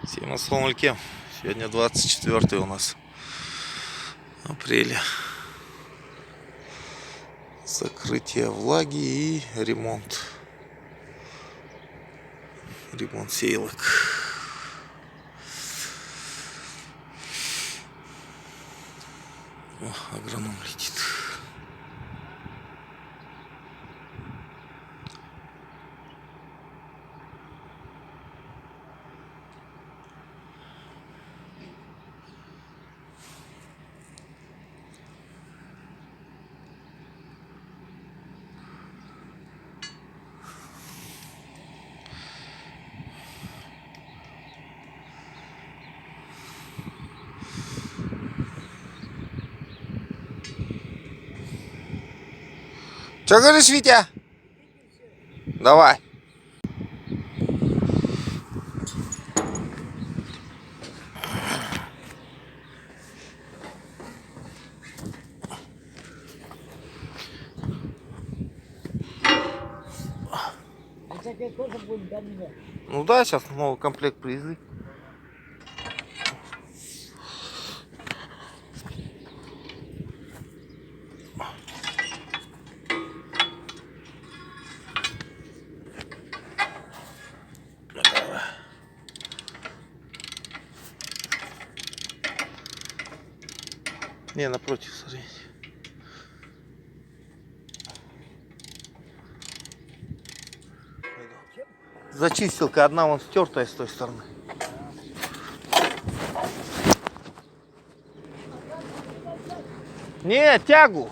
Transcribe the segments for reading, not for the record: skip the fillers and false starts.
Всем ассаламу алейкум. Сегодня 24 у нас апреля. Закрытие влаги и ремонт. Ремонт сеялок. О, агроном летит. Что говоришь, Витя? Давай. Ну да, сейчас новый комплект привезли. Не, напротив, смотри. Зачистилка одна вон стертая с той стороны. Не, тягу.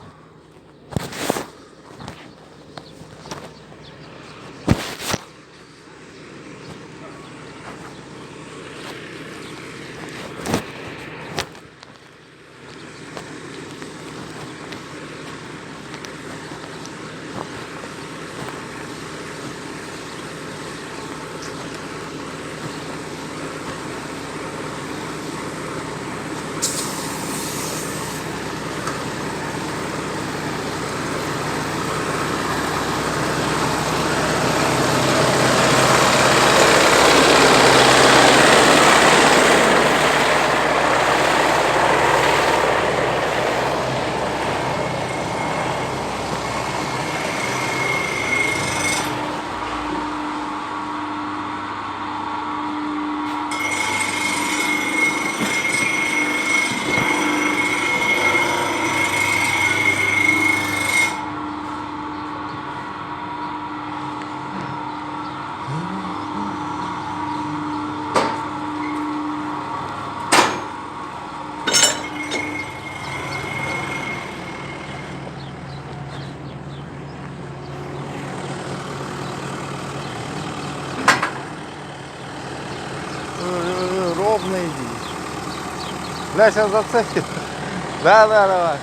Ровно иди. Бля, сейчас зацепит. Да, давай.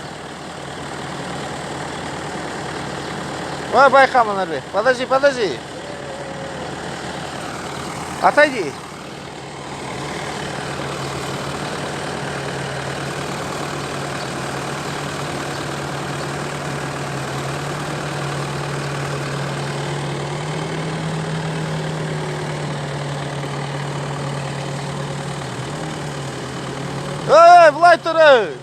Ой, байхама нарви. Подожди. Отойди. Эй, влайтеры!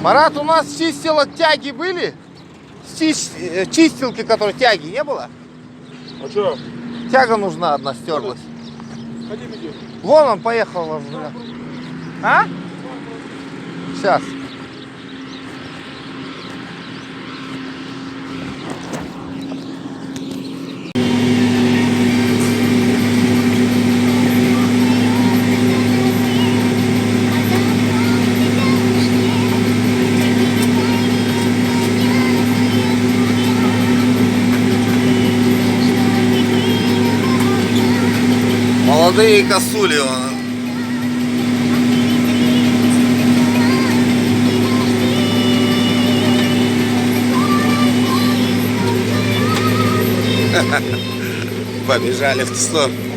Марат, у нас чистилок тяги были? Чистилки, которые тяги не было? А что? Тяга нужна одна, стерлась. Ходи, иди. Вон он поехал. А? Сейчас. Молодые косули. Побежали в ту сторону.